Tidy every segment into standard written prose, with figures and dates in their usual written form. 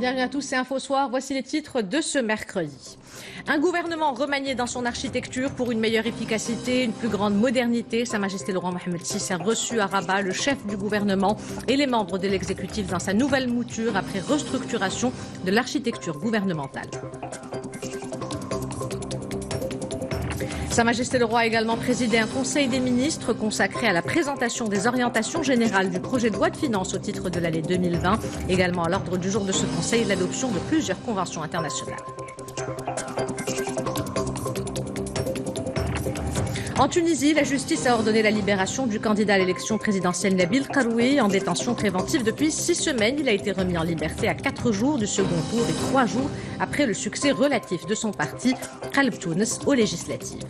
Bienvenue à tous, c'est Info Soir. Voici les titres de ce mercredi. Un gouvernement remanié dans son architecture pour une meilleure efficacité, une plus grande modernité. Sa Majesté le roi Mohammed VI a reçu à Rabat le chef du gouvernement et les membres de l'exécutif dans sa nouvelle mouture après restructuration de l'architecture gouvernementale. Sa Majesté le Roi a également présidé un conseil des ministres consacré à la présentation des orientations générales du projet de loi de finances au titre de l'année 2020. Également à l'ordre du jour de ce conseil, l'adoption de plusieurs conventions internationales. En Tunisie, la justice a ordonné la libération du candidat à l'élection présidentielle Nabil Karoui en détention préventive depuis 6 semaines. Il a été remis en liberté à 4 jours du second tour et 3 jours après le succès relatif de son parti, Qalb Tounes, aux législatives.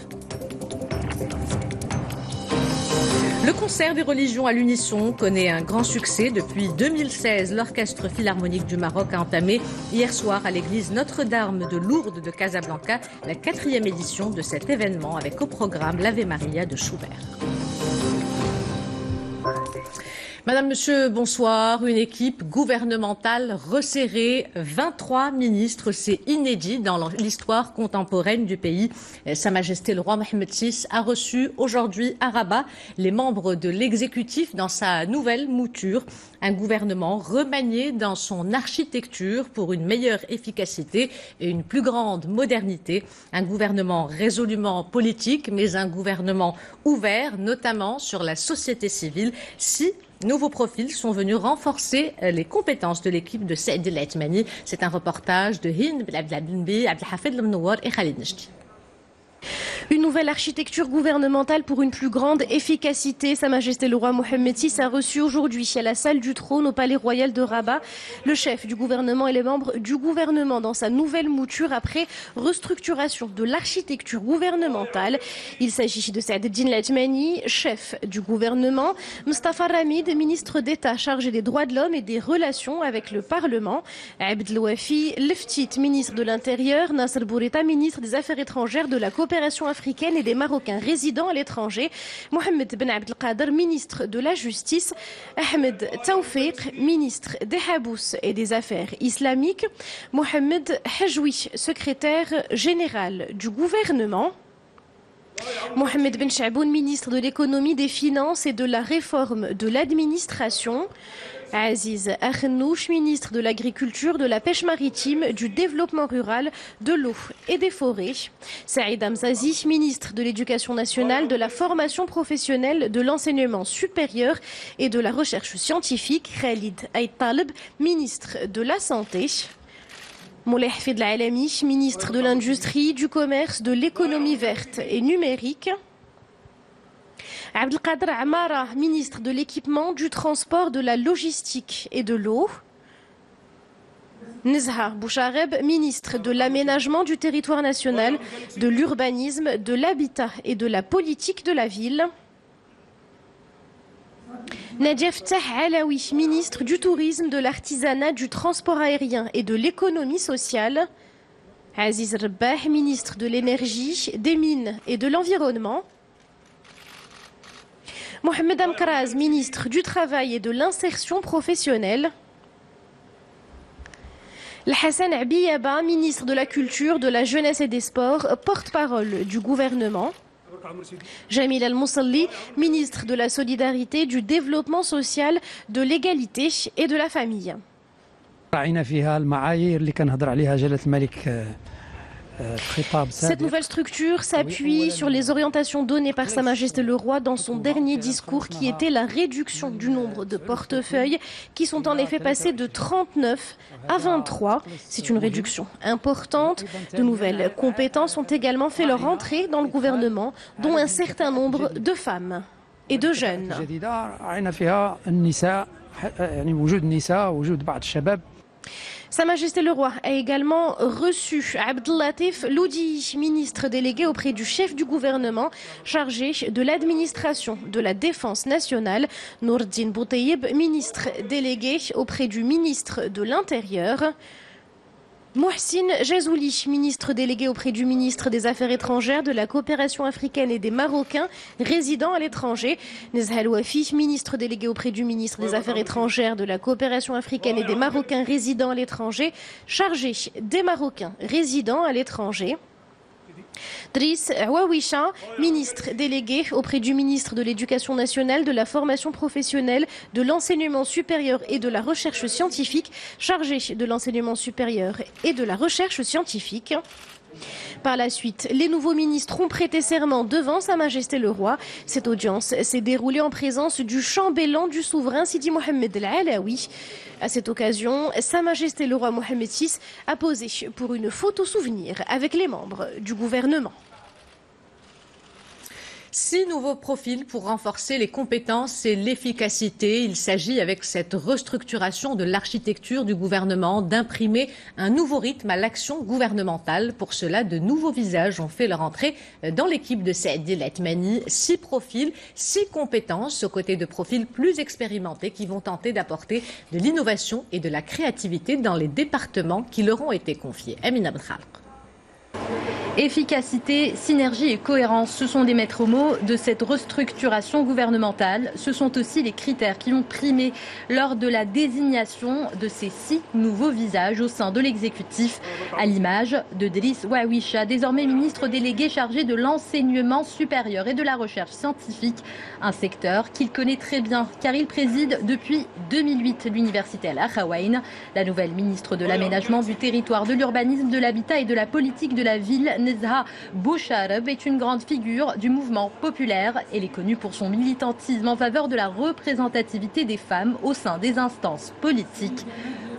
Le concert des religions à l'unisson connaît un grand succès. Depuis 2016, l'Orchestre Philharmonique du Maroc a entamé hier soir à l'église Notre-Dame de Lourdes de Casablanca la 4e édition de cet événement avec au programme l'Ave Maria de Schubert. Madame, Monsieur, bonsoir. Une équipe gouvernementale resserrée, 23 ministres, c'est inédit dans l'histoire contemporaine du pays. Sa Majesté le roi Mohammed VI a reçu aujourd'hui à Rabat les membres de l'exécutif dans sa nouvelle mouture. Un gouvernement remanié dans son architecture pour une meilleure efficacité et une plus grande modernité. Un gouvernement résolument politique, mais un gouvernement ouvert, notamment sur la société civile. Si nouveaux profils sont venus renforcer les compétences de l'équipe de Saïd El Athmani. C'est un reportage de Hind Abdelhafid Lemnouar et Khalid Nechti. Une nouvelle architecture gouvernementale pour une plus grande efficacité. Sa Majesté le roi Mohammed VI a reçu aujourd'hui à la salle du trône au palais royal de Rabat le chef du gouvernement et les membres du gouvernement dans sa nouvelle mouture après restructuration de l'architecture gouvernementale. Il s'agit de Saïd El Athmani, chef du gouvernement, Mustafa Ramid, ministre d'État chargé des droits de l'homme et des relations avec le Parlement, Abdelwafi Leftit, ministre de l'Intérieur, Nasser Bourita, ministre des Affaires étrangères, de la coopération africaine et des Marocains résidant à l'étranger, Mohamed Ben Abdelkader, ministre de la Justice, Ahmed Taoufiq, ministre des Habous et des Affaires islamiques, Mohamed Hajoui, secrétaire général du gouvernement, Mohamed Ben Chaboun, ministre de l'économie, des finances et de la réforme de l'administration, Aziz Akhnouch, ministre de l'Agriculture, de la Pêche maritime, du Développement rural, de l'eau et des forêts. Saïd Hamzazi, ministre de l'Éducation nationale, de la formation professionnelle, de l'enseignement supérieur et de la recherche scientifique. Khalid Aïd Taleb, ministre de la Santé. Moulay Hafid Alami, ministre de l'Industrie, du Commerce, de l'Économie verte et numérique. Abdelkader Amara, ministre de l'Équipement, du Transport, de la Logistique et de l'Eau. Nezha Bouchareb, ministre de l'Aménagement du territoire national, de l'Urbanisme, de l'Habitat et de la Politique de la Ville. Nadia Ftah Alaoui, ministre du Tourisme, de l'Artisanat, du Transport aérien et de l'Économie sociale. Aziz Rabbah, ministre de l'Énergie, des Mines et de l'Environnement. Mohamed Amkraz, ministre du Travail et de l'Insertion professionnelle. Hassan Abiyaba, ministre de la Culture, de la Jeunesse et des Sports, porte-parole du gouvernement. Jamil Al-Moussalli, ministre de la Solidarité, du Développement social, de l'Égalité et de la Famille. Cette nouvelle structure s'appuie sur les orientations données par Sa Majesté le Roi dans son dernier discours qui était la réduction du nombre de portefeuilles qui sont en effet passés de 39 à 23. C'est une réduction importante. De nouvelles compétences ont également fait leur entrée dans le gouvernement, dont un certain nombre de femmes et de jeunes. Sa Majesté le Roi a également reçu Abdellatif Loudi, ministre délégué auprès du chef du gouvernement chargé de l'administration de la défense nationale, Nourdine Boutayeb, ministre délégué auprès du ministre de l'Intérieur. Mohsin Jazouli, ministre délégué auprès du ministre des Affaires étrangères, de la coopération africaine et des Marocains résidant à l'étranger. Nezha El Wafi, ministre délégué auprès du ministre des Affaires étrangères, de la coopération africaine et des Marocains résidant à l'étranger, chargé des Marocains résidant à l'étranger. Driss Wawisha, ministre délégué auprès du ministre de l'Éducation nationale, de la formation professionnelle, de l'enseignement supérieur et de la recherche scientifique, chargé de l'enseignement supérieur et de la recherche scientifique. Par la suite, les nouveaux ministres ont prêté serment devant Sa Majesté le Roi. Cette audience s'est déroulée en présence du chambellan du souverain Sidi Mohamed El Alaoui. À cette occasion, Sa Majesté le Roi Mohamed VI a posé pour une photo souvenir avec les membres du gouvernement. 6 nouveaux profils pour renforcer les compétences et l'efficacité. Il s'agit, avec cette restructuration de l'architecture du gouvernement, d'imprimer un nouveau rythme à l'action gouvernementale. Pour cela, de nouveaux visages ont fait leur entrée dans l'équipe de Saïd El Athmani. 6 profils, 6 compétences, aux côtés de profils plus expérimentés qui vont tenter d'apporter de l'innovation et de la créativité dans les départements qui leur ont été confiés. Amina Benhalq. Efficacité, synergie et cohérence, ce sont des maîtres mots de cette restructuration gouvernementale. Ce sont aussi les critères qui ont primé lors de la désignation de ces 6 nouveaux visages au sein de l'exécutif, à l'image de Driss Wawisha, désormais ministre délégué chargé de l'enseignement supérieur et de la recherche scientifique, un secteur qu'il connaît très bien car il préside depuis 2008 l'université Al-Akhawaïn. La nouvelle ministre de l'aménagement du territoire, de l'urbanisme, de l'habitat et de la politique de la ville, Nezha Bouchareb, est une grande figure du mouvement populaire. Elle est connue pour son militantisme en faveur de la représentativité des femmes au sein des instances politiques.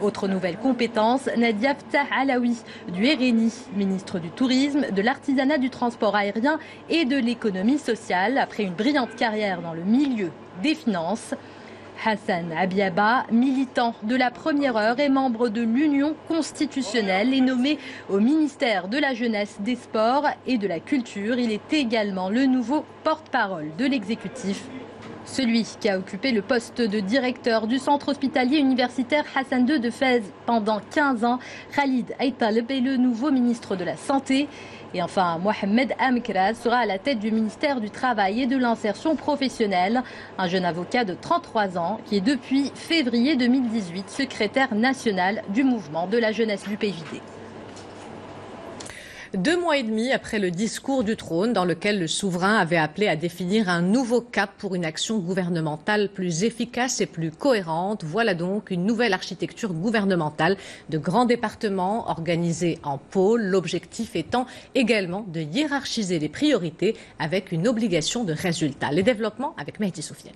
Autre nouvelle compétence, Nadia Ftah Alaoui du RNI, ministre du Tourisme, de l'Artisanat, du transport aérien et de l'économie sociale, après une brillante carrière dans le milieu des finances. Hassan Abiaba, militant de la première heure et membre de l'Union constitutionnelle, est nommé au ministère de la Jeunesse, des Sports et de la Culture. Il est également le nouveau porte-parole de l'exécutif. Celui qui a occupé le poste de directeur du centre hospitalier universitaire Hassan II de Fès pendant 15 ans, Khalid Aitaleb, est le nouveau ministre de la Santé. Et enfin, Mohamed Amkraz sera à la tête du ministère du Travail et de l'Insertion professionnelle, un jeune avocat de 33 ans qui est depuis février 2018 secrétaire national du mouvement de la jeunesse du PJD. 2 mois et demi après le discours du trône dans lequel le souverain avait appelé à définir un nouveau cap pour une action gouvernementale plus efficace et plus cohérente, voilà donc une nouvelle architecture gouvernementale de grands départements organisés en pôles, l'objectif étant également de hiérarchiser les priorités avec une obligation de résultat. Les développements avec Mehdi Soufiane.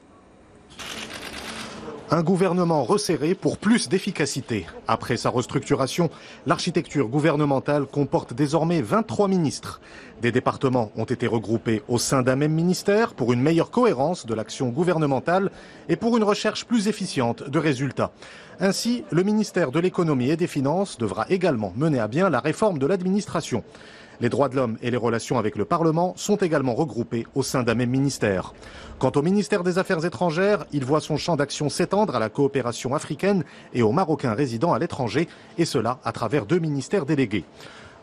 Un gouvernement resserré pour plus d'efficacité. Après sa restructuration, l'architecture gouvernementale comporte désormais 23 ministres. Des départements ont été regroupés au sein d'un même ministère pour une meilleure cohérence de l'action gouvernementale et pour une recherche plus efficiente de résultats. Ainsi, le ministère de l'économie et des finances devra également mener à bien la réforme de l'administration. Les droits de l'homme et les relations avec le Parlement sont également regroupés au sein d'un même ministère. Quant au ministère des Affaires étrangères, il voit son champ d'action s'étendre à la coopération africaine et aux Marocains résidant à l'étranger, et cela à travers 2 ministères délégués.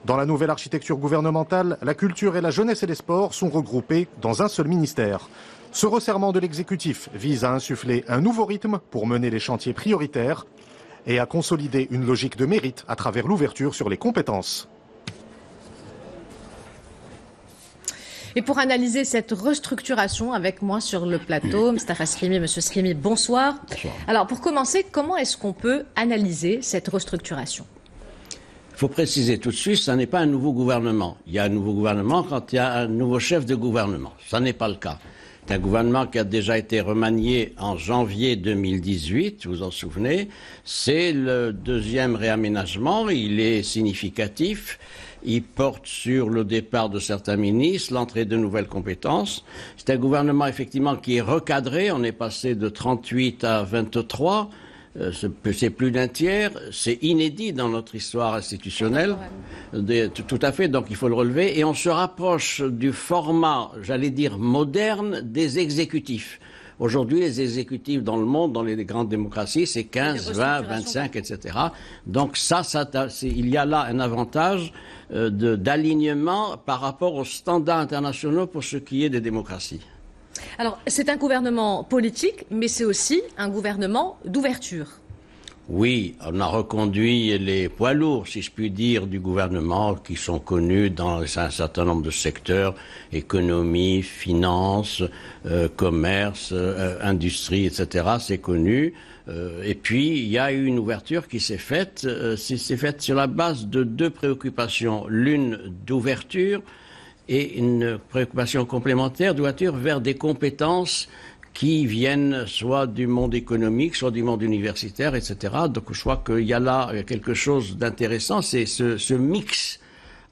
Dans la nouvelle architecture gouvernementale, la culture et la jeunesse et les sports sont regroupés dans un seul ministère. Ce resserrement de l'exécutif vise à insuffler un nouveau rythme pour mener les chantiers prioritaires et à consolider une logique de mérite à travers l'ouverture sur les compétences. Et pour analyser cette restructuration avec moi sur le plateau, Mr. Srimi, Monsieur Srimi, bonsoir. Bonsoir. Alors pour commencer, comment est-ce qu'on peut analyser cette restructuration ? Il faut préciser tout de suite, ce n'est pas un nouveau gouvernement. Il y a un nouveau gouvernement quand il y a un nouveau chef de gouvernement. Ça n'est pas le cas. C'est un gouvernement qui a déjà été remanié en janvier 2018, vous vous en souvenez. C'est le 2e réaménagement, il est significatif. Il porte sur le départ de certains ministres, l'entrée de nouvelles compétences. C'est un gouvernement effectivement qui est recadré. On est passé de 38 à 23. C'est plus d'un tiers. C'est inédit dans notre histoire institutionnelle. Tout à fait, donc il faut le relever. Et on se rapproche du format, j'allais dire, moderne des exécutifs. Aujourd'hui, les exécutifs dans le monde, dans les grandes démocraties, c'est 15, 20, 25, etc. Donc il y a là un avantage d'alignement par rapport aux standards internationaux pour ce qui est des démocraties. Alors, c'est un gouvernement politique, mais c'est aussi un gouvernement d'ouverture. Oui, on a reconduit les poids lourds, si je puis dire, du gouvernement qui sont connus dans un certain nombre de secteurs, économie, finance, commerce, industrie, etc. C'est connu. Et puis, il y a eu une ouverture qui s'est faite. C'est faite sur la base de deux préoccupations. L'une d'ouverture et une préoccupation complémentaire d'ouverture vers des compétences qui viennent soit du monde économique, soit du monde universitaire, etc. Donc je crois qu'il y a là quelque chose d'intéressant, c'est ce mix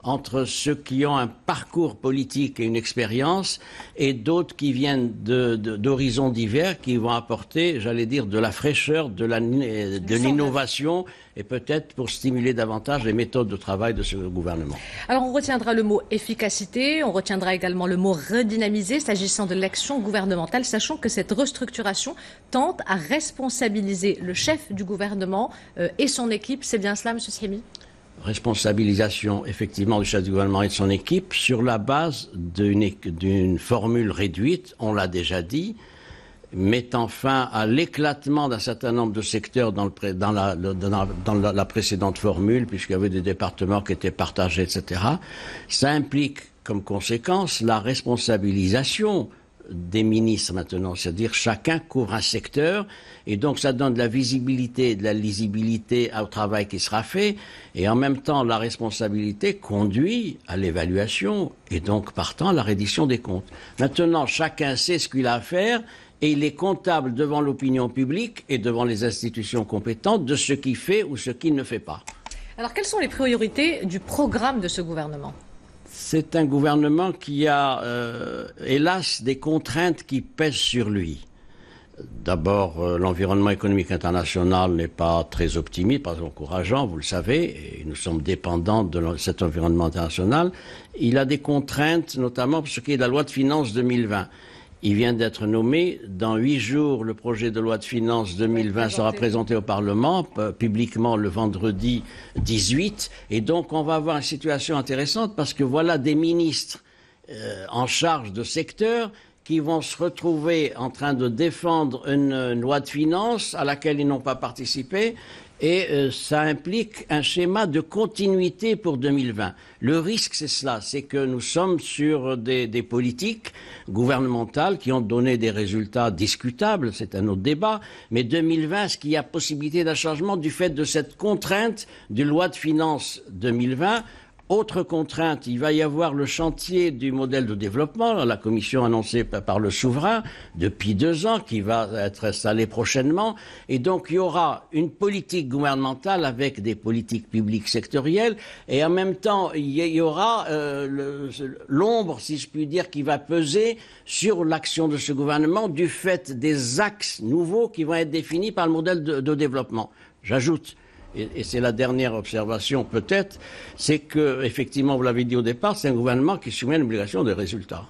entre ceux qui ont un parcours politique et une expérience et d'autres qui viennent d'horizons divers qui vont apporter, j'allais dire, de la fraîcheur, de l'innovation et peut-être pour stimuler davantage les méthodes de travail de ce gouvernement. Alors on retiendra le mot efficacité, on retiendra également le mot redynamiser s'agissant de l'action gouvernementale, sachant que cette restructuration tente à responsabiliser le chef du gouvernement et son équipe. C'est bien cela, M. Sehimi ? Responsabilisation effectivement du chef du gouvernement et de son équipe sur la base d'une formule réduite, on l'a déjà dit, mettant fin à l'éclatement d'un certain nombre de secteurs dans la précédente formule, puisqu'il y avait des départements qui étaient partagés, etc. Ça implique comme conséquence la responsabilisation des ministres maintenant, c'est-à-dire chacun couvre un secteur et donc ça donne de la visibilité et de la lisibilité au travail qui sera fait et en même temps la responsabilité conduit à l'évaluation et donc partant à la reddition des comptes. Maintenant chacun sait ce qu'il a à faire et il est comptable devant l'opinion publique et devant les institutions compétentes de ce qu'il fait ou ce qu'il ne fait pas. Alors quelles sont les priorités du programme de ce gouvernement ? C'est un gouvernement qui a, hélas, des contraintes qui pèsent sur lui. D'abord, l'environnement économique international n'est pas très optimiste, pas encourageant, vous le savez, et nous sommes dépendants de cet environnement international. Il a des contraintes, notamment pour ce qui est de la loi de finances 2020. Il vient d'être nommé. Dans 8 jours, le projet de loi de finances 2020 sera présenté au Parlement, publiquement le vendredi 18. Et donc, on va avoir une situation intéressante parce que voilà des ministres en charge de secteurs qui vont se retrouver en train de défendre une loi de finances à laquelle ils n'ont pas participé. Et ça implique un schéma de continuité pour 2020. Le risque, c'est cela, c'est que nous sommes sur des politiques gouvernementales qui ont donné des résultats discutables, c'est un autre débat, mais 2020, est-ce qu'il y a possibilité d'un changement du fait de cette contrainte de loi de finances 2020 ? Autre contrainte, il va y avoir le chantier du modèle de développement, la commission annoncée par le souverain depuis 2 ans, qui va être installée prochainement. Et donc, il y aura une politique gouvernementale avec des politiques publiques sectorielles. Et en même temps, il y aura l'ombre, si je puis dire, qui va peser sur l'action de ce gouvernement du fait des axes nouveaux qui vont être définis par le modèle de développement. J'ajoute, et c'est la dernière observation peut-être, c'est que, effectivement, vous l'avez dit au départ, c'est un gouvernement qui soumet une obligation de résultat.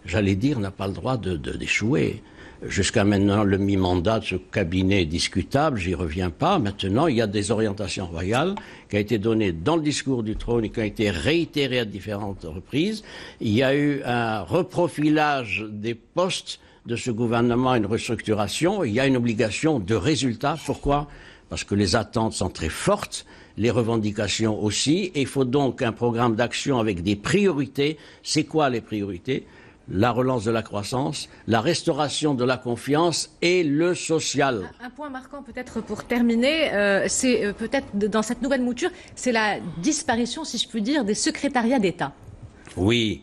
J'allais dire, n'a pas le droit d'échouer. Jusqu'à maintenant, le mi-mandat de ce cabinet est discutable, j'y reviens pas. Maintenant, il y a des orientations royales qui ont été données dans le discours du trône et qui ont été réitérées à différentes reprises. Il y a eu un reprofilage des postes de ce gouvernement, une restructuration. Il y a une obligation de résultat. Pourquoi ? Parce que les attentes sont très fortes, les revendications aussi, et il faut donc un programme d'action avec des priorités. C'est quoi les priorités ? La relance de la croissance, la restauration de la confiance et le social. Un point marquant peut-être pour terminer, c'est peut-être dans cette nouvelle mouture, c'est la disparition, si je puis dire, des secrétariats d'État. Oui.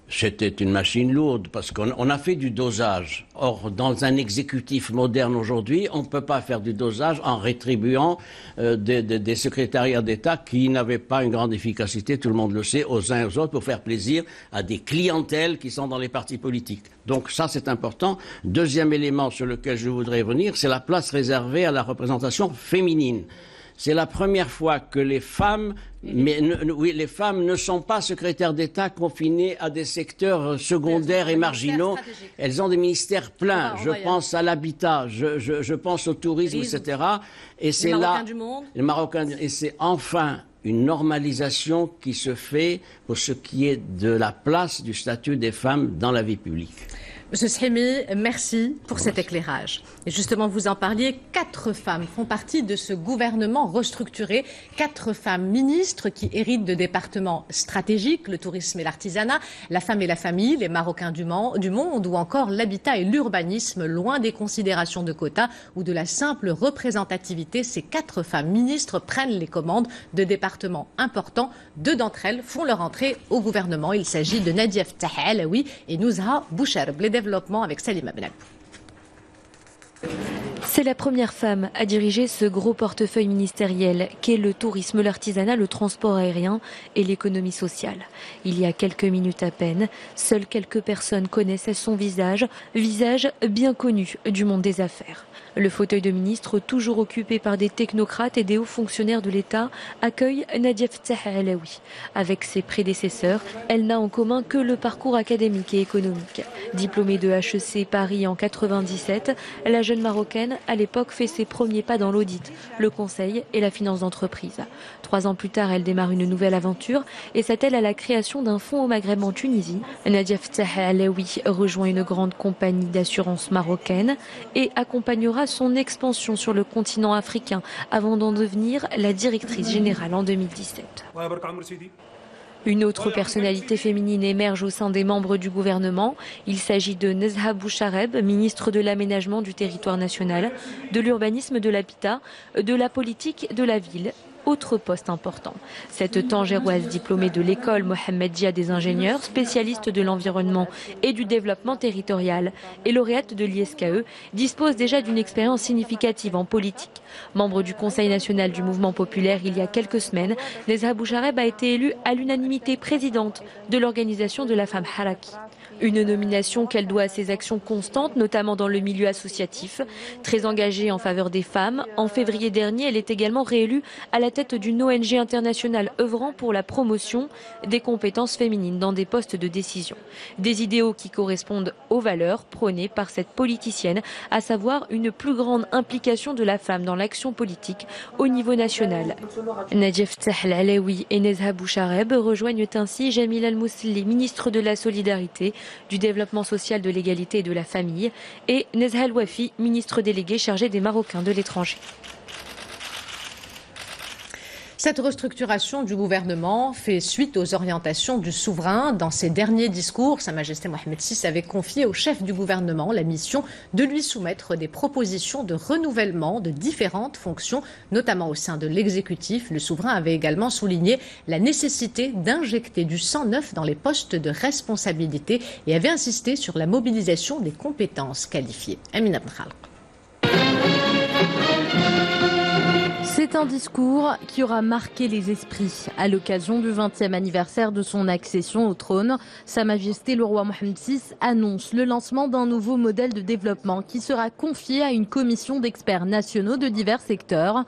C'était une machine lourde parce qu'on a fait du dosage. Or, dans un exécutif moderne aujourd'hui, on ne peut pas faire du dosage en rétribuant des secrétariats d'État qui n'avaient pas une grande efficacité, tout le monde le sait, aux uns et aux autres pour faire plaisir à des clientèles qui sont dans les partis politiques. Donc ça, c'est important. Deuxième élément sur lequel je voudrais revenir, c'est la place réservée à la représentation féminine. C'est la première fois que les femmes, les femmes ne sont pas secrétaires d'État confinées à des secteurs secondaires et marginaux. Elles ont des ministères pleins. Je pense à l'habitat, je pense au tourisme, etc. Et c'est là, les Marocains, et c'est enfin une normalisation qui se fait pour ce qui est de la place du statut des femmes dans la vie publique. Monsieur Sehimi, merci pour cet éclairage. Et justement, vous en parliez, 4 femmes font partie de ce gouvernement restructuré. 4 femmes ministres qui héritent de départements stratégiques, le tourisme et l'artisanat, la femme et la famille, les Marocains du monde ou encore l'habitat et l'urbanisme, loin des considérations de quotas ou de la simple représentativité. Ces 4 femmes ministres prennent les commandes de départements importants. 2 d'entre elles font leur entrée au gouvernement. Il s'agit de Nadia Ftah Alaoui et Nouzha Bouchareb. Développement avec Salima Benabou. C'est la première femme à diriger ce gros portefeuille ministériel qu'est le tourisme, l'artisanat, le transport aérien et l'économie sociale. Il y a quelques minutes à peine, seules quelques personnes connaissaient son visage bien connu du monde des affaires. Le fauteuil de ministre, toujours occupé par des technocrates et des hauts fonctionnaires de l'État, accueille Nadia Ftah Alaoui. Avec ses prédécesseurs, elle n'a en commun que le parcours académique et économique. Diplômée de HEC Paris en 97, la jeune Marocaine, à l'époque, fait ses premiers pas dans l'audit, le conseil et la finance d'entreprise. 3 ans plus tard, elle démarre une nouvelle aventure et s'attelle à la création d'un fonds au Maghreb en Tunisie. Nadia Ftah Alaoui rejoint une grande compagnie d'assurance marocaine et accompagnera son expansion sur le continent africain avant d'en devenir la directrice générale en 2017. Une autre personnalité féminine émerge au sein des membres du gouvernement. Il s'agit de Nouzha Bouchareb, ministre de l'Aménagement du territoire national, de l'urbanisme, de l'habitat, de la politique de la ville. Autre poste important. Cette Tangéroise diplômée de l'école Mohammedia des ingénieurs, spécialiste de l'environnement et du développement territorial et lauréate de l'ISKE, dispose déjà d'une expérience significative en politique. Membre du Conseil national du mouvement populaire il y a quelques semaines, Nouzha Bouchareb a été élue à l'unanimité présidente de l'organisation de la femme Haraki. Une nomination qu'elle doit à ses actions constantes, notamment dans le milieu associatif. Très engagée en faveur des femmes, en février dernier, elle est également réélue à la tête d'une ONG internationale œuvrant pour la promotion des compétences féminines dans des postes de décision. Des idéaux qui correspondent aux valeurs prônées par cette politicienne, à savoir une plus grande implication de la femme dans l'action politique au niveau national. Nadia Ftah Alaoui et Nouzha Bouchareb rejoignent ainsi Jamil Al-Mousli, ministre de la Solidarité, du développement social, de l'égalité et de la famille, et Nezha El Wafi, ministre délégué chargé des Marocains de l'étranger. Cette restructuration du gouvernement fait suite aux orientations du souverain. Dans ses derniers discours, Sa Majesté Mohamed VI avait confié au chef du gouvernement la mission de lui soumettre des propositions de renouvellement de différentes fonctions, notamment au sein de l'exécutif. Le souverain avait également souligné la nécessité d'injecter du sang neuf dans les postes de responsabilité et avait insisté sur la mobilisation des compétences qualifiées. Amina Benhalq. C'est un discours qui aura marqué les esprits. À l'occasion du 20e anniversaire de son accession au trône, Sa Majesté le roi Mohamed VI annonce le lancement d'un nouveau modèle de développement qui sera confié à une commission d'experts nationaux de divers secteurs.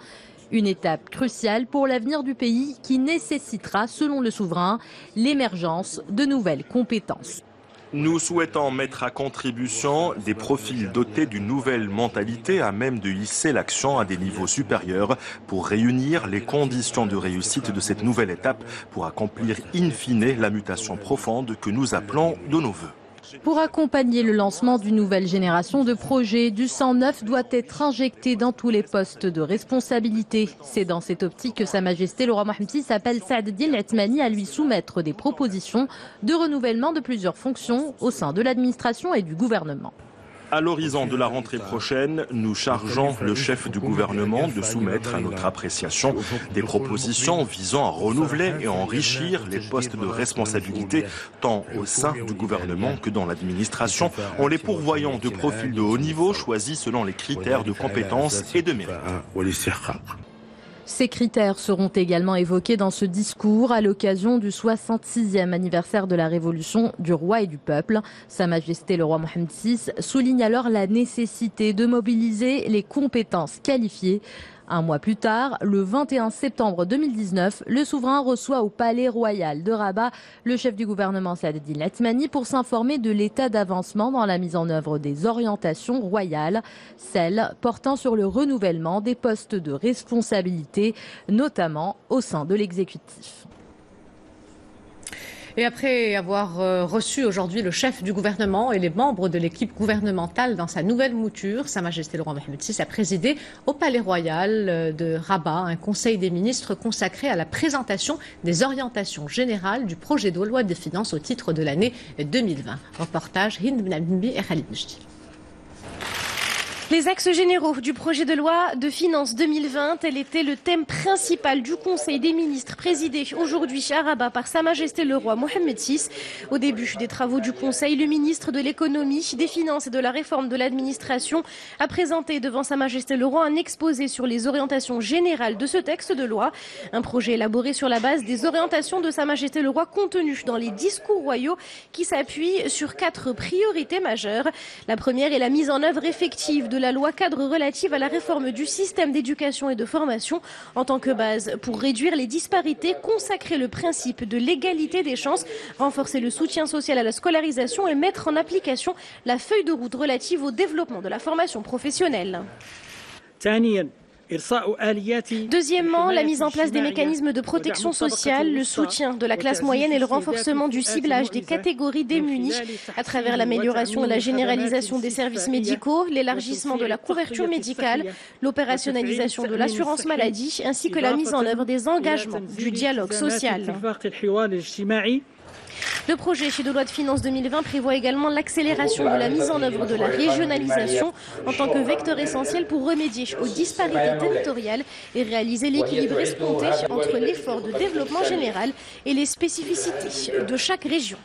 Une étape cruciale pour l'avenir du pays qui nécessitera, selon le souverain, l'émergence de nouvelles compétences. Nous souhaitons mettre à contribution des profils dotés d'une nouvelle mentalité à même de hisser l'action à des niveaux supérieurs pour réunir les conditions de réussite de cette nouvelle étape pour accomplir in fine la mutation profonde que nous appelons de nos vœux. Pour accompagner le lancement d'une nouvelle génération de projets, du sang neuf doit être injecté dans tous les postes de responsabilité. C'est dans cette optique que Sa Majesté le roi Mohamed VI appelle Saad Eddine Othmani à lui soumettre des propositions de renouvellement de plusieurs fonctions au sein de l'administration et du gouvernement. À l'horizon de la rentrée prochaine, nous chargeons le chef du gouvernement de soumettre à notre appréciation des propositions visant à renouveler et enrichir les postes de responsabilité tant au sein du gouvernement que dans l'administration, en les pourvoyant de profils de haut niveau choisis selon les critères de compétences et de mérite. Ces critères seront également évoqués dans ce discours à l'occasion du 66e anniversaire de la Révolution du roi et du peuple. Sa Majesté le roi Mohamed VI souligne alors la nécessité de mobiliser les compétences qualifiées. Un mois plus tard, le 21 septembre 2019, le souverain reçoit au Palais Royal de Rabat le chef du gouvernement Saad Eddine Latmani pour s'informer de l'état d'avancement dans la mise en œuvre des orientations royales, celles portant sur le renouvellement des postes de responsabilité, notamment au sein de l'exécutif. Et après avoir reçu aujourd'hui le chef du gouvernement et les membres de l'équipe gouvernementale dans sa nouvelle mouture, Sa Majesté le roi Mohammed VI a présidé au Palais Royal de Rabat un conseil des ministres consacré à la présentation des orientations générales du projet de loi des finances au titre de l'année 2020. Reportage Hind Benabimbi et Khalid Mejdi. Les axes généraux du projet de loi de finances 2020, tel était le thème principal du Conseil des ministres présidé aujourd'hui à Rabat par Sa Majesté le roi Mohammed VI. Au début des travaux du Conseil, le ministre de l'économie, des finances et de la réforme de l'administration a présenté devant Sa Majesté le roi un exposé sur les orientations générales de ce texte de loi. Un projet élaboré sur la base des orientations de Sa Majesté le roi contenues dans les discours royaux qui s'appuient sur 4 priorités majeures. La première est la mise en œuvre effective de la loi cadre relative à la réforme du système d'éducation et de formation en tant que base pour réduire les disparités, consacrer le principe de l'égalité des chances, renforcer le soutien social à la scolarisation et mettre en application la feuille de route relative au développement de la formation professionnelle. Deuxièmement, la mise en place des mécanismes de protection sociale, le soutien de la classe moyenne et le renforcement du ciblage des catégories démunies à travers l'amélioration et la généralisation des services médicaux, l'élargissement de la couverture médicale, l'opérationnalisation de l'assurance maladie ainsi que la mise en œuvre des engagements du dialogue social. Le projet de loi de finances 2020 prévoit également l'accélération de la mise en œuvre de la régionalisation en tant que vecteur essentiel pour remédier aux disparités territoriales et réaliser l'équilibre escompté entre l'effort de développement général et les spécificités de chaque région.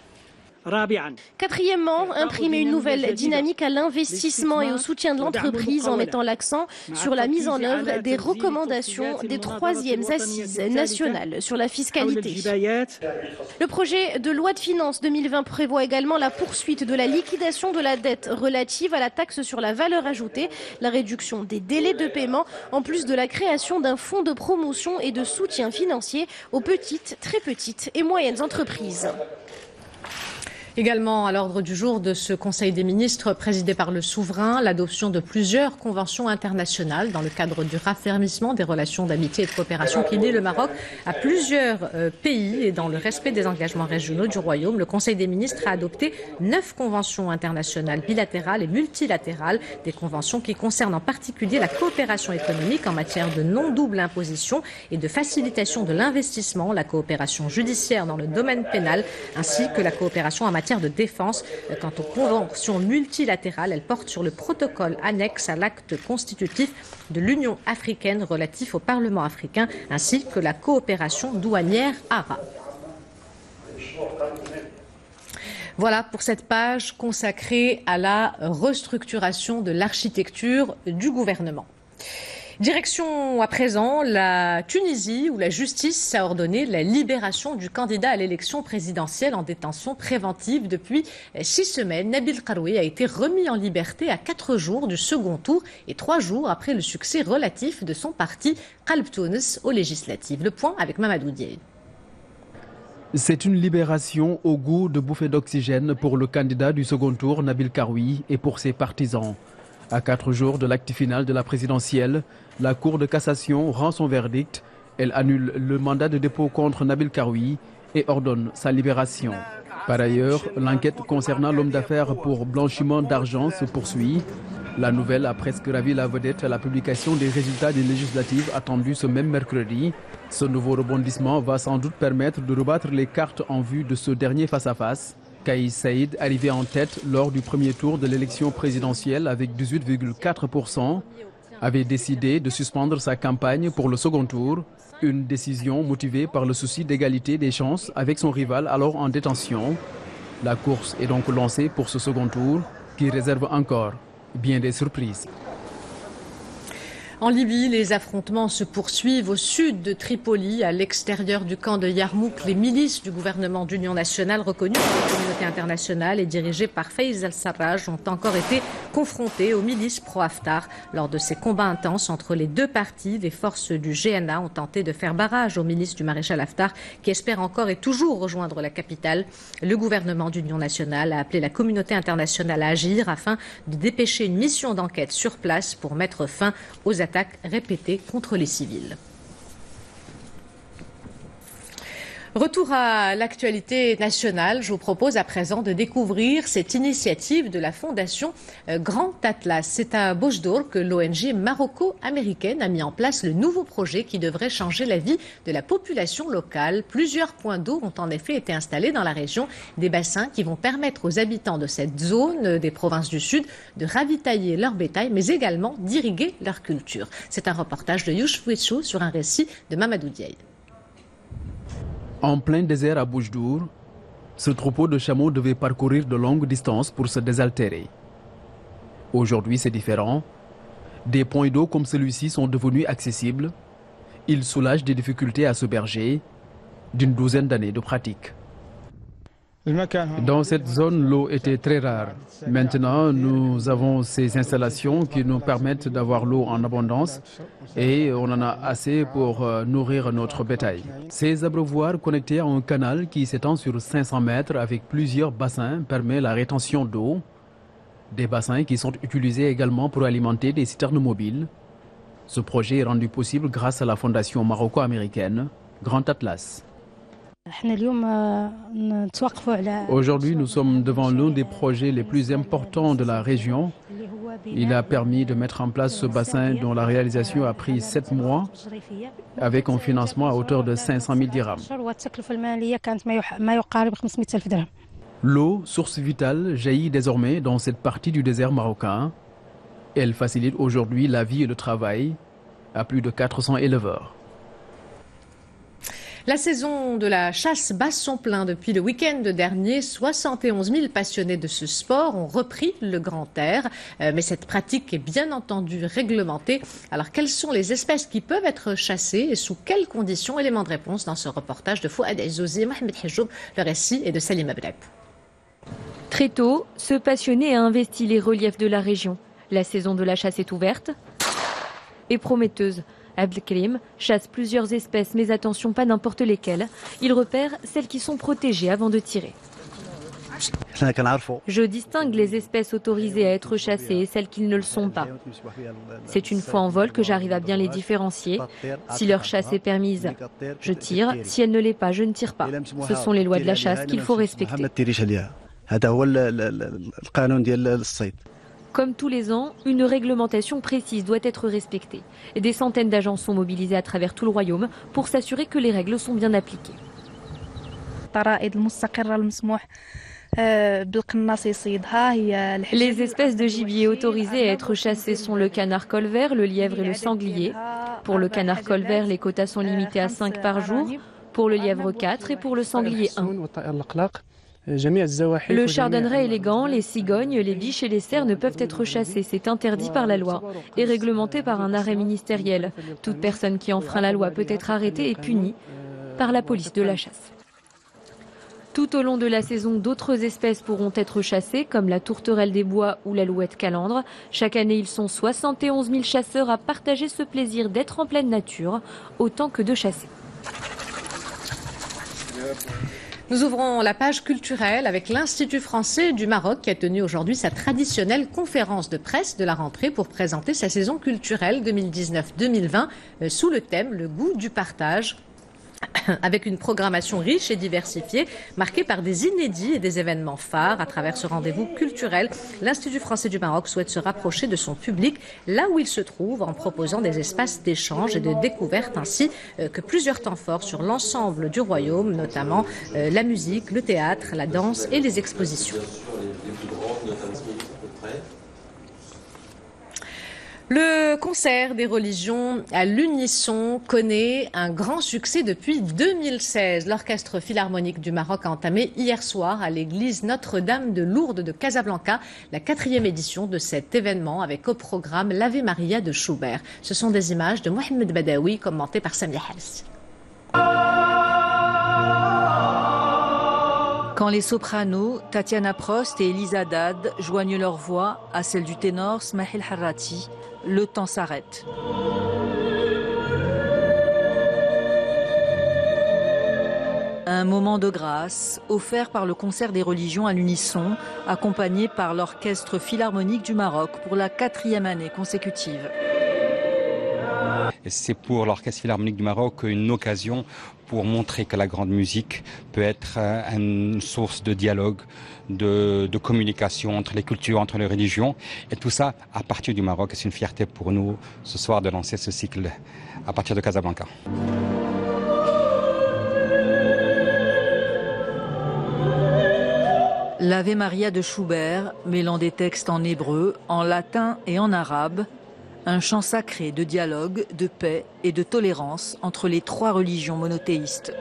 Quatrièmement, imprimer une nouvelle dynamique à l'investissement et au soutien de l'entreprise en mettant l'accent sur la mise en œuvre des recommandations des 3e assises nationales sur la fiscalité. Le projet de loi de finances 2020 prévoit également la poursuite de la liquidation de la dette relative à la taxe sur la valeur ajoutée, la réduction des délais de paiement, en plus de la création d'un fonds de promotion et de soutien financier aux petites, très petites et moyennes entreprises. Également à l'ordre du jour de ce Conseil des ministres présidé par le souverain, l'adoption de plusieurs conventions internationales dans le cadre du raffermissement des relations d'amitié et de coopération qui lient le Maroc à plusieurs pays et dans le respect des engagements régionaux du Royaume. Le Conseil des ministres a adopté 9 conventions internationales bilatérales et multilatérales, des conventions qui concernent en particulier la coopération économique en matière de non-double imposition et de facilitation de l'investissement, la coopération judiciaire dans le domaine pénal ainsi que la coopération en matière de défense. Quant aux conventions multilatérales, elles portent sur le protocole annexe à l'acte constitutif de l'Union africaine relatif au Parlement africain ainsi que la coopération douanière arabe. Voilà pour cette page consacrée à la restructuration de l'architecture du gouvernement. Direction à présent la Tunisie où la justice a ordonné la libération du candidat à l'élection présidentielle en détention préventive depuis 6 semaines. Nabil Karoui a été remis en liberté à 4 jours du second tour et 3 jours après le succès relatif de son parti Qalb Tounes aux législatives. Le point avec Mamadou Diaye. C'est une libération au goût de bouffée d'oxygène pour le candidat du second tour Nabil Karoui et pour ses partisans. À 4 jours de l'acte final de la présidentielle, la Cour de cassation rend son verdict. Elle annule le mandat de dépôt contre Nabil Karoui et ordonne sa libération. Par ailleurs, l'enquête concernant l'homme d'affaires pour blanchiment d'argent se poursuit. La nouvelle a presque ravi la vedette à la publication des résultats des législatives attendues ce même mercredi. Ce nouveau rebondissement va sans doute permettre de rebattre les cartes en vue de ce dernier face-à-face. Kais Saïd, arrivé en tête lors du premier tour de l'élection présidentielle avec 18,4%, avait décidé de suspendre sa campagne pour le second tour. Une décision motivée par le souci d'égalité des chances avec son rival alors en détention. La course est donc lancée pour ce second tour qui réserve encore bien des surprises. En Libye, les affrontements se poursuivent au sud de Tripoli, à l'extérieur du camp de Yarmouk. Les milices du gouvernement d'union nationale reconnues par la communauté internationale et dirigées par Faiz al-Sarraj ont encore été confrontées aux milices pro-Haftar. Lors de ces combats intenses entre les deux parties, les forces du GNA ont tenté de faire barrage aux milices du maréchal Haftar qui espèrent encore et toujours rejoindre la capitale. Le gouvernement d'union nationale a appelé la communauté internationale à agir afin de dépêcher une mission d'enquête sur place pour mettre fin aux attaques répétées contre les civils. Retour à l'actualité nationale, je vous propose à présent de découvrir cette initiative de la fondation Grand Atlas. C'est à Bojdour que l'ONG maroco-américaine a mis en place le nouveau projet qui devrait changer la vie de la population locale. Plusieurs points d'eau ont en effet été installés dans la région, des bassins qui vont permettre aux habitants de cette zone des provinces du Sud de ravitailler leur bétail, mais également d'irriguer leur culture. C'est un reportage de Youch Fouichou sur un récit de Mamadou Diaye. En plein désert à Bojdour, ce troupeau de chameaux devait parcourir de longues distances pour se désaltérer. Aujourd'hui, c'est différent. Des points d'eau comme celui-ci sont devenus accessibles. Ils soulagent des difficultés à ce berger d'une douzaine d'années de pratique. Dans cette zone, l'eau était très rare. Maintenant, nous avons ces installations qui nous permettent d'avoir l'eau en abondance et on en a assez pour nourrir notre bétail. Ces abreuvoirs connectés à un canal qui s'étend sur 500 mètres avec plusieurs bassins permettent la rétention d'eau. Des bassins qui sont utilisés également pour alimenter des citernes mobiles. Ce projet est rendu possible grâce à la fondation maroco-américaine Grand Atlas. Aujourd'hui, nous sommes devant l'un des projets les plus importants de la région. Il a permis de mettre en place ce bassin dont la réalisation a pris 7 mois avec un financement à hauteur de 500 000 dirhams. L'eau, source vitale, jaillit désormais dans cette partie du désert marocain. Elle facilite aujourd'hui la vie et le travail à plus de 400 éleveurs. La saison de la chasse bat son plein depuis le week-end dernier. 71 000 passionnés de ce sport ont repris le grand air. Mais cette pratique est bien entendu réglementée. Alors quelles sont les espèces qui peuvent être chassées et sous quelles conditions? Élément de réponse dans ce reportage de Fouad Aizouzi, Mohamed Hijoub, le récit est de Salim Ableb. Très tôt, ce passionné a investi les reliefs de la région. La saison de la chasse est ouverte et prometteuse. Abdelkrim chasse plusieurs espèces, mais attention, pas n'importe lesquelles. Il repère celles qui sont protégées avant de tirer. Je distingue les espèces autorisées à être chassées et celles qui ne le sont pas. C'est une fois en vol que j'arrive à bien les différencier. Si leur chasse est permise, je tire. Si elle ne l'est pas, je ne tire pas. Ce sont les lois de la chasse qu'il faut respecter. Comme tous les ans, une réglementation précise doit être respectée. Et des centaines d'agents sont mobilisés à travers tout le royaume pour s'assurer que les règles sont bien appliquées. Les espèces de gibier autorisées à être chassées sont le canard colvert, le lièvre et le sanglier. Pour le canard colvert, les quotas sont limités à 5 par jour. Pour le lièvre 4 et pour le sanglier 1. Le chardonneret élégant, les cigognes, les biches et les cerfs ne peuvent être chassés. C'est interdit par la loi et réglementé par un arrêt ministériel. Toute personne qui enfreint la loi peut être arrêtée et punie par la police de la chasse. Tout au long de la saison, d'autres espèces pourront être chassées, comme la tourterelle des bois ou l'alouette calandre. Chaque année, ils sont 71 000 chasseurs à partager ce plaisir d'être en pleine nature, autant que de chasser. Nous ouvrons la page culturelle avec l'Institut français du Maroc qui a tenu aujourd'hui sa traditionnelle conférence de presse de la rentrée pour présenter sa saison culturelle 2019-2020 sous le thème « Le goût du partage ». Avec une programmation riche et diversifiée, marquée par des inédits et des événements phares. À travers ce rendez-vous culturel, l'Institut français du Maroc souhaite se rapprocher de son public là où il se trouve en proposant des espaces d'échange et de découverte ainsi que plusieurs temps forts sur l'ensemble du royaume, notamment la musique, le théâtre, la danse et les expositions. Le Le concert des religions à l'unisson connaît un grand succès depuis 2016. L'Orchestre Philharmonique du Maroc a entamé hier soir à l'église Notre-Dame de Lourdes de Casablanca la 4e édition de cet événement avec au programme l'Ave Maria de Schubert. Ce sont des images de Mohamed Badawi commentées par Samia Hals. Quand les sopranos, Tatiana Prost et Elisa Haddad, joignent leur voix à celle du ténor Smahil Harrati, le temps s'arrête. Un moment de grâce offert par le concert des religions à l'unisson, accompagné par l'Orchestre Philharmonique du Maroc pour la 4e année consécutive. C'est pour l'Orchestre Philharmonique du Maroc une occasion pour montrer que la grande musique peut être une source de dialogue, de communication entre les cultures, entre les religions. Et tout ça à partir du Maroc. C'est une fierté pour nous ce soir de lancer ce cycle à partir de Casablanca. L'Ave Maria de Schubert, mêlant des textes en hébreu, en latin et en arabe, un chant sacré de dialogue, de paix et de tolérance entre les 3 religions monothéistes.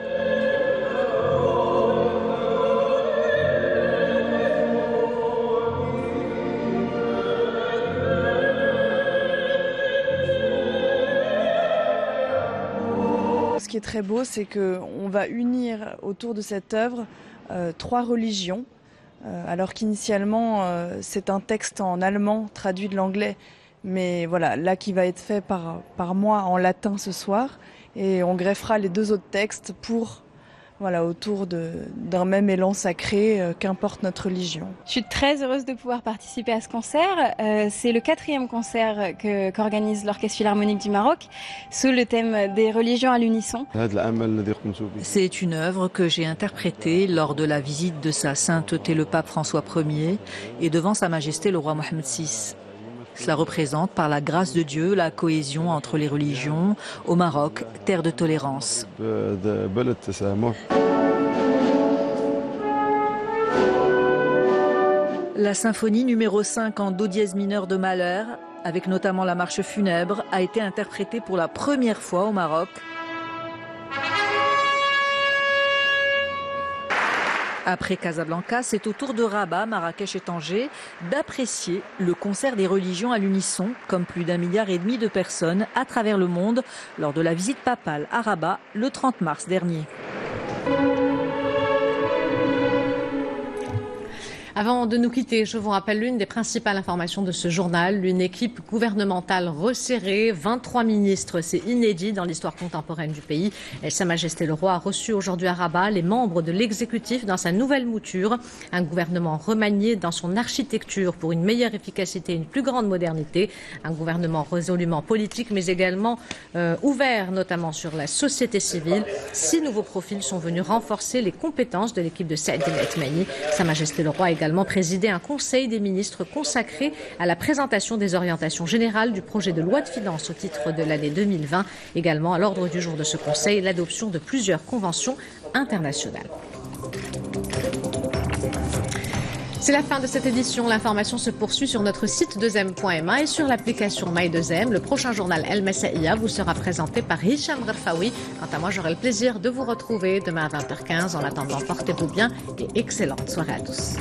Ce qui est très beau, c'est qu'on va unir autour de cette œuvre 3 religions, alors qu'initialement c'est un texte en allemand traduit de l'anglais. Mais voilà, là qui va être fait par moi en latin ce soir. Et on greffera les 2 autres textes pour, voilà, autour d'un même élan sacré, qu'importe notre religion. Je suis très heureuse de pouvoir participer à ce concert. C'est le 4e concert qu'organise l'Orchestre Philharmonique du Maroc sous le thème des religions à l'unisson. C'est une œuvre que j'ai interprétée lors de la visite de sa sainteté le pape François Ier et devant sa majesté le roi Mohamed VI. Cela représente, par la grâce de Dieu, la cohésion entre les religions au Maroc, terre de tolérance. La symphonie numéro 5 en do dièse mineur de Mahler, avec notamment la marche funèbre, a été interprétée pour la première fois au Maroc. Après Casablanca, c'est au tour de Rabat, Marrakech et Tanger d'apprécier le concert des religions à l'unisson, comme plus d'1,5 milliard de personnes à travers le monde, lors de la visite papale à Rabat le 30 mars dernier. Avant de nous quitter, je vous rappelle l'une des principales informations de ce journal. Une équipe gouvernementale resserrée, 23 ministres, c'est inédit dans l'histoire contemporaine du pays. Et Sa Majesté le Roi a reçu aujourd'hui à Rabat les membres de l'exécutif dans sa nouvelle mouture. Un gouvernement remanié dans son architecture pour une meilleure efficacité et une plus grande modernité. Un gouvernement résolument politique mais également ouvert notamment sur la société civile. 6 nouveaux profils sont venus renforcer les compétences de l'équipe de Saad El Othmani. Sa Majesté le Roi a également présidé un conseil des ministres consacré à la présentation des orientations générales du projet de loi de finances au titre de l'année 2020. Également à l'ordre du jour de ce conseil, l'adoption de plusieurs conventions internationales. C'est la fin de cette édition. L'information se poursuit sur notre site 2m.ma et sur l'application My2M. Le prochain journal El Messaïa vous sera présenté par Hicham Gharfaoui. Quant à moi, j'aurai le plaisir de vous retrouver demain à 20h15. En attendant, portez-vous bien et excellente soirée à tous.